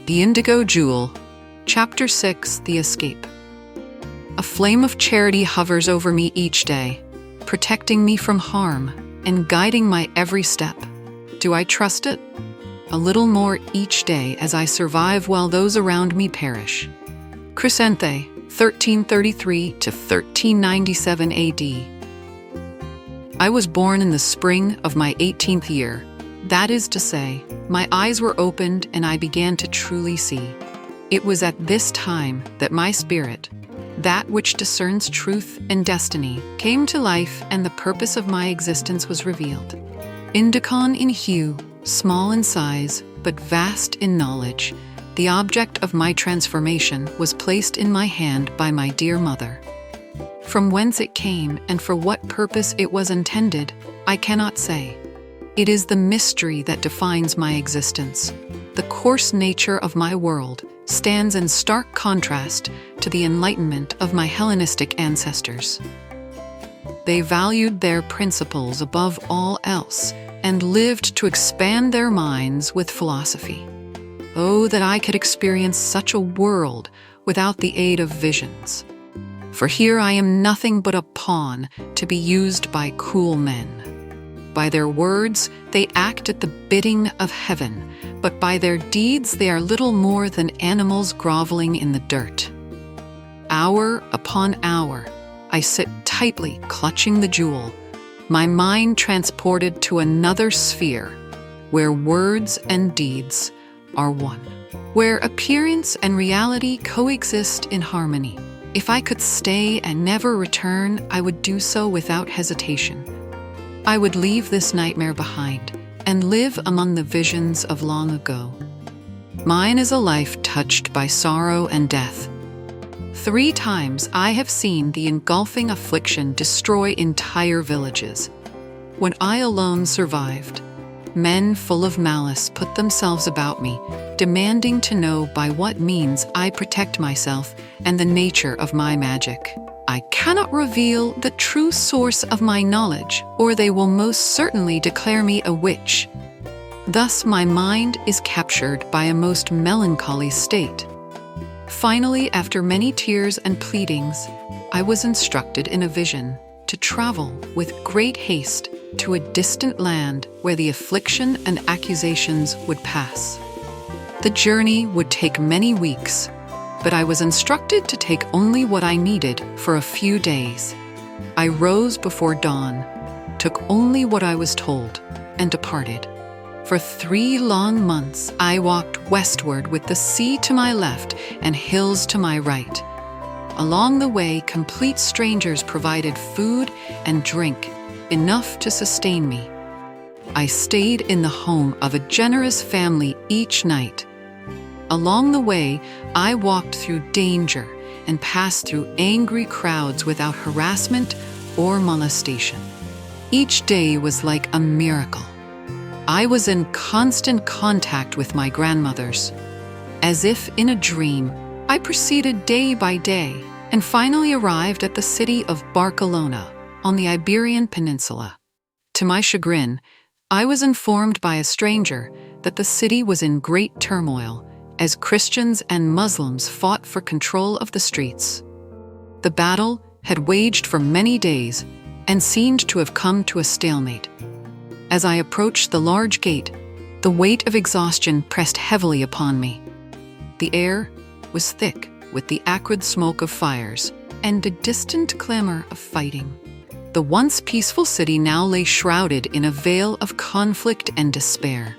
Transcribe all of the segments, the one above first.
The Indigo Jewel, Chapter 6, The Escape. A flame of charity hovers over me each day, protecting me from harm and guiding my every step. Do I trust it? A little more each day as I survive while those around me perish. Chrysanthe, 1333 to 1397 AD. I was born in the spring of my 18th year. That is to say, my eyes were opened and I began to truly see. It was at this time that my spirit, that which discerns truth and destiny, came to life and the purpose of my existence was revealed. Indigo in hue, small in size, but vast in knowledge, the object of my transformation was placed in my hand by my dear mother. From whence it came and for what purpose it was intended, I cannot say. It is the mystery that defines my existence. The coarse nature of my world stands in stark contrast to the enlightenment of my Hellenistic ancestors. They valued their principles above all else and lived to expand their minds with philosophy. Oh, that I could experience such a world without the aid of visions. For here I am nothing but a pawn to be used by cruel men. By their words, they act at the bidding of heaven, but by their deeds they are little more than animals groveling in the dirt. Hour upon hour, I sit tightly clutching the jewel, my mind transported to another sphere, where words and deeds are one, where appearance and reality coexist in harmony. If I could stay and never return, I would do so without hesitation. I would leave this nightmare behind and live among the visions of long ago. Mine is a life touched by sorrow and death. 3 times I have seen the engulfing affliction destroy entire villages. When I alone survived, men full of malice put themselves about me, demanding to know by what means I protect myself and the nature of my magic. I cannot reveal the true source of my knowledge, or they will most certainly declare me a witch. Thus my mind is captured by a most melancholy state. Finally, after many tears and pleadings, I was instructed in a vision to travel with great haste to a distant land where the affliction and accusations would pass. The journey would take many weeks, but I was instructed to take only what I needed for a few days. I rose before dawn, took only what I was told, and departed. For 3 long months I walked westward with the sea to my left and hills to my right. Along the way, complete strangers provided food and drink, enough to sustain me. I stayed in the home of a generous family each night. Along the way, I walked through danger and passed through angry crowds without harassment or molestation. Each day was like a miracle. I was in constant contact with my grandmothers. As if in a dream, I proceeded day by day and finally arrived at the city of Barcelona on the Iberian Peninsula. To my chagrin, I was informed by a stranger that the city was in great turmoil as Christians and Muslims fought for control of the streets. The battle had waged for many days and seemed to have come to a stalemate. As I approached the large gate, the weight of exhaustion pressed heavily upon me. The air was thick with the acrid smoke of fires and a distant clamor of fighting. The once peaceful city now lay shrouded in a veil of conflict and despair.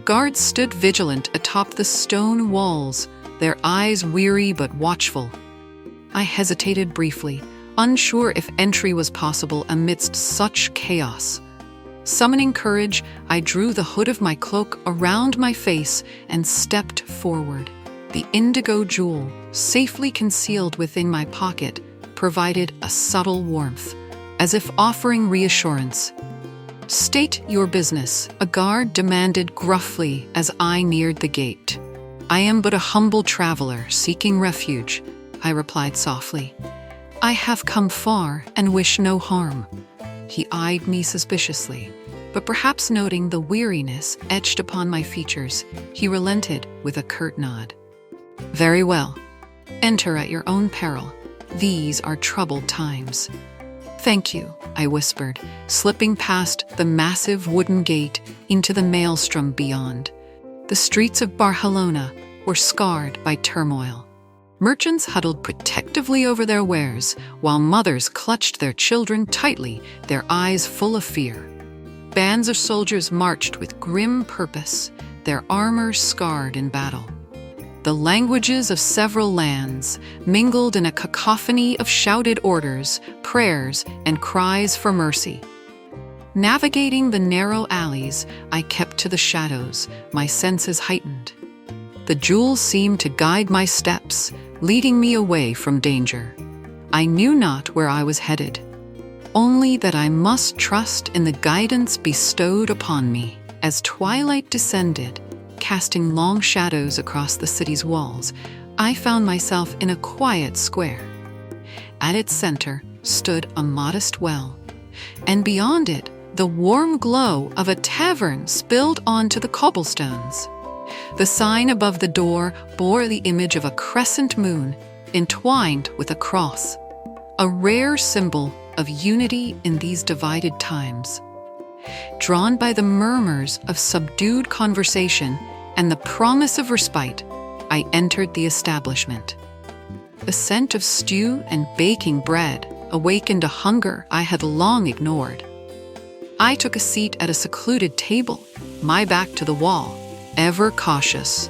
Guards stood vigilant atop the stone walls, their eyes weary but watchful. I hesitated briefly, unsure if entry was possible amidst such chaos. Summoning courage, I drew the hood of my cloak around my face and stepped forward. The indigo jewel, safely concealed within my pocket, provided a subtle warmth, as if offering reassurance. "State your business," a guard demanded gruffly as I neared the gate. "I am but a humble traveler seeking refuge," I replied softly. "I have come far and wish no harm." He eyed me suspiciously. But perhaps noting the weariness etched upon my features, he relented with a curt nod. "Very well. Enter at your own peril. These are troubled times." "Thank you," I whispered, slipping past the massive wooden gate into the maelstrom beyond. The streets of Barcelona were scarred by turmoil. Merchants huddled protectively over their wares, while mothers clutched their children tightly, their eyes full of fear. Bands of soldiers marched with grim purpose, their armor scarred in battle. The languages of several lands mingled in a cacophony of shouted orders, prayers, and cries for mercy. Navigating the narrow alleys, I kept to the shadows, my senses heightened. The jewels seemed to guide my steps, leading me away from danger. I knew not where I was headed, only that I must trust in the guidance bestowed upon me. As twilight descended, casting long shadows across the city's walls, I found myself in a quiet square. At its center stood a modest well, and beyond it, the warm glow of a tavern spilled onto the cobblestones. The sign above the door bore the image of a crescent moon entwined with a cross, a rare symbol of unity in these divided times. Drawn by the murmurs of subdued conversation and the promise of respite, I entered the establishment. The scent of stew and baking bread awakened a hunger I had long ignored. I took a seat at a secluded table, my back to the wall, ever cautious.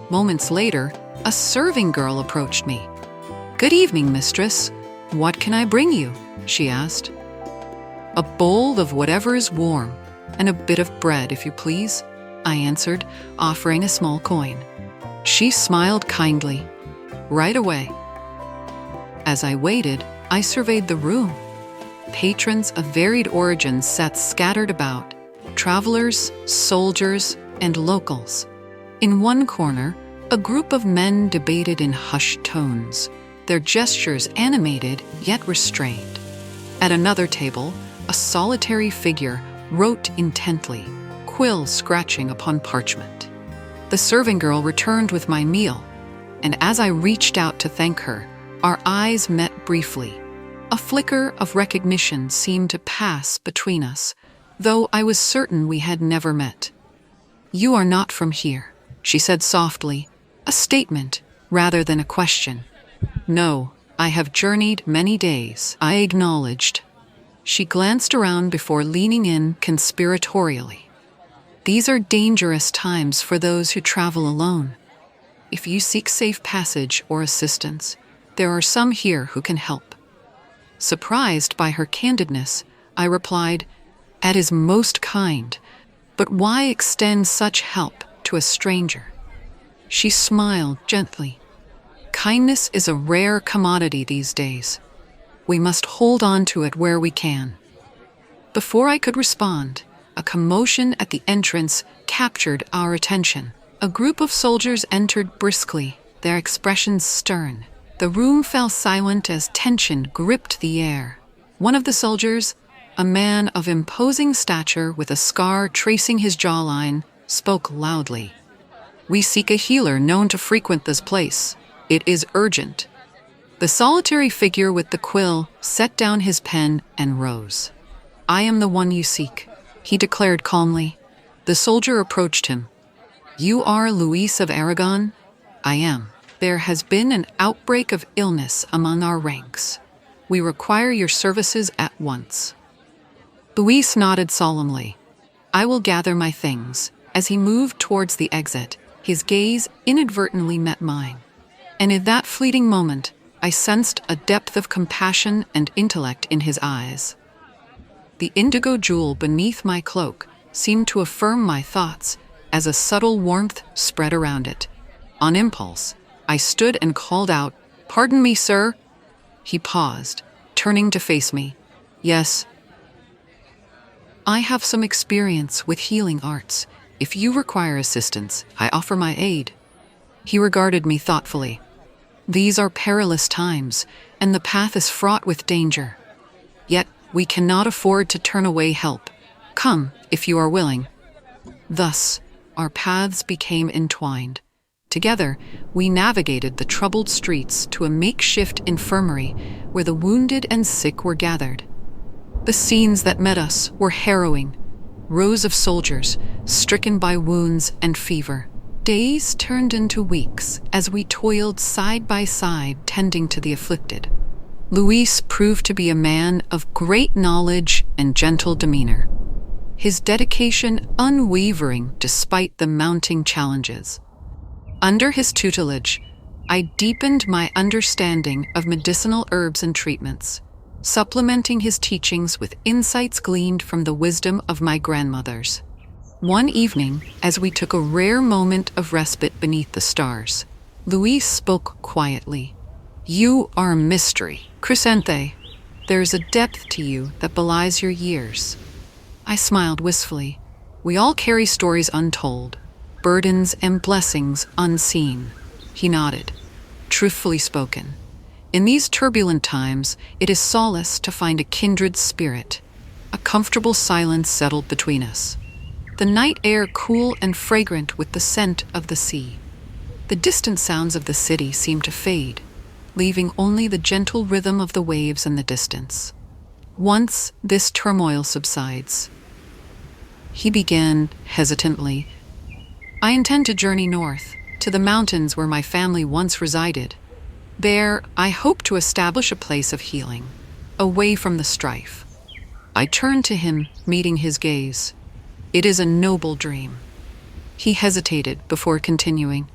Moments later, a serving girl approached me. "Good evening, mistress. What can I bring you?" she asked. "A bowl of whatever is warm, and a bit of bread, if you please," I answered, offering a small coin. She smiled kindly. "Right away." As I waited, I surveyed the room. Patrons of varied origins sat scattered about, travelers, soldiers, and locals. In one corner, a group of men debated in hushed tones, their gestures animated yet restrained. At another table, a solitary figure wrote intently, quill scratching upon parchment. The serving girl returned with my meal, and as I reached out to thank her, our eyes met briefly. A flicker of recognition seemed to pass between us, though I was certain we had never met. "You are not from here," she said softly, a statement rather than a question. "No, I have journeyed many days," I acknowledged. She glanced around before leaning in conspiratorially. "These are dangerous times for those who travel alone. If you seek safe passage or assistance, there are some here who can help." Surprised by her candidness, I replied, "That is most kind, but why extend such help to a stranger?" She smiled gently. "Kindness is a rare commodity these days. We must hold on to it where we can." Before I could respond, a commotion at the entrance captured our attention. A group of soldiers entered briskly, their expressions stern. The room fell silent as tension gripped the air. One of the soldiers, a man of imposing stature with a scar tracing his jawline, spoke loudly. "We seek a healer known to frequent this place. It is urgent." The solitary figure with the quill set down his pen and rose. "I am the one you seek," he declared calmly. The soldier approached him. "You are Luis of Aragon?" "I am. There has been an outbreak of illness among our ranks. We require your services at once." Luis nodded solemnly. "I will gather my things." As he moved towards the exit, his gaze inadvertently met mine. And in that fleeting moment, I sensed a depth of compassion and intellect in his eyes. The indigo jewel beneath my cloak seemed to affirm my thoughts as a subtle warmth spread around it. On impulse, I stood and called out, "Pardon me, sir." He paused, turning to face me. "Yes, I have some experience with healing arts. If you require assistance, I offer my aid." He regarded me thoughtfully. "These are perilous times, and the path is fraught with danger. Yet we cannot afford to turn away help. Come, if you are willing." Thus, our paths became entwined. Together, we navigated the troubled streets to a makeshift infirmary where the wounded and sick were gathered. The scenes that met us were harrowing. Rows of soldiers, stricken by wounds and fever. Days turned into weeks as we toiled side by side tending to the afflicted. Luis proved to be a man of great knowledge and gentle demeanor, his dedication unwavering despite the mounting challenges. Under his tutelage, I deepened my understanding of medicinal herbs and treatments, supplementing his teachings with insights gleaned from the wisdom of my grandmothers. One evening, as we took a rare moment of respite beneath the stars, Luis spoke quietly. "You are a mystery, Chrysanthe. There is a depth to you that belies your years." I smiled wistfully. "We all carry stories untold, burdens and blessings unseen." He nodded. "Truthfully spoken. In these turbulent times, it is solace to find a kindred spirit." A comfortable silence settled between us, the night air cool and fragrant with the scent of the sea. The distant sounds of the city seemed to fade, leaving only the gentle rhythm of the waves in the distance. "Once this turmoil subsides," he began hesitantly, "I intend to journey north, to the mountains where my family once resided. There, I hope to establish a place of healing, away from the strife." I turned to him, meeting his gaze. "It is a noble dream." He hesitated before continuing.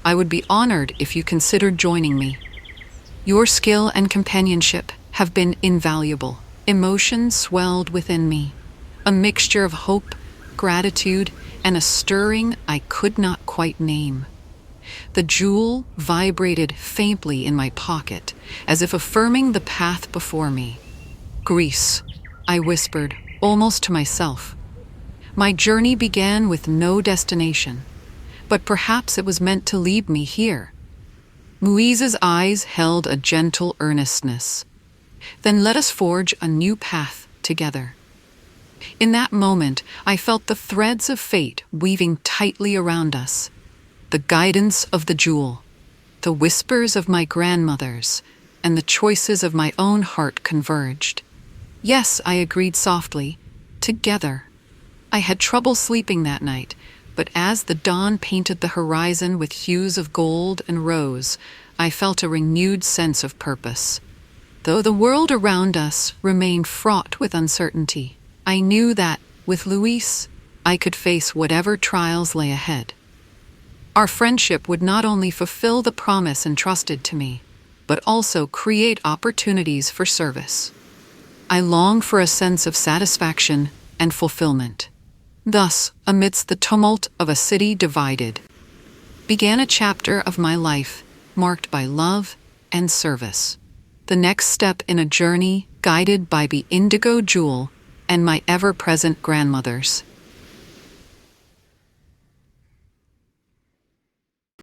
"I would be honored if you considered joining me. Your skill and companionship have been invaluable." Emotion swelled within me, a mixture of hope, gratitude, and a stirring I could not quite name. The jewel vibrated faintly in my pocket, as if affirming the path before me. "Greece," I whispered, almost to myself. My journey began with no destination, but perhaps it was meant to lead me here. Luis's eyes held a gentle earnestness. "Then let us forge a new path together." In that moment, I felt the threads of fate weaving tightly around us. The guidance of the jewel, the whispers of my grandmothers, and the choices of my own heart converged. "Yes," I agreed softly, "together." I had trouble sleeping that night, but as the dawn painted the horizon with hues of gold and rose, I felt a renewed sense of purpose. Though the world around us remained fraught with uncertainty, I knew that, with Luis, I could face whatever trials lay ahead. Our friendship would not only fulfill the promise entrusted to me, but also create opportunities for service. I longed for a sense of satisfaction and fulfillment. Thus, amidst the tumult of a city divided, began a chapter of my life marked by love and service. The next step in a journey guided by the indigo jewel and my ever-present grandmothers.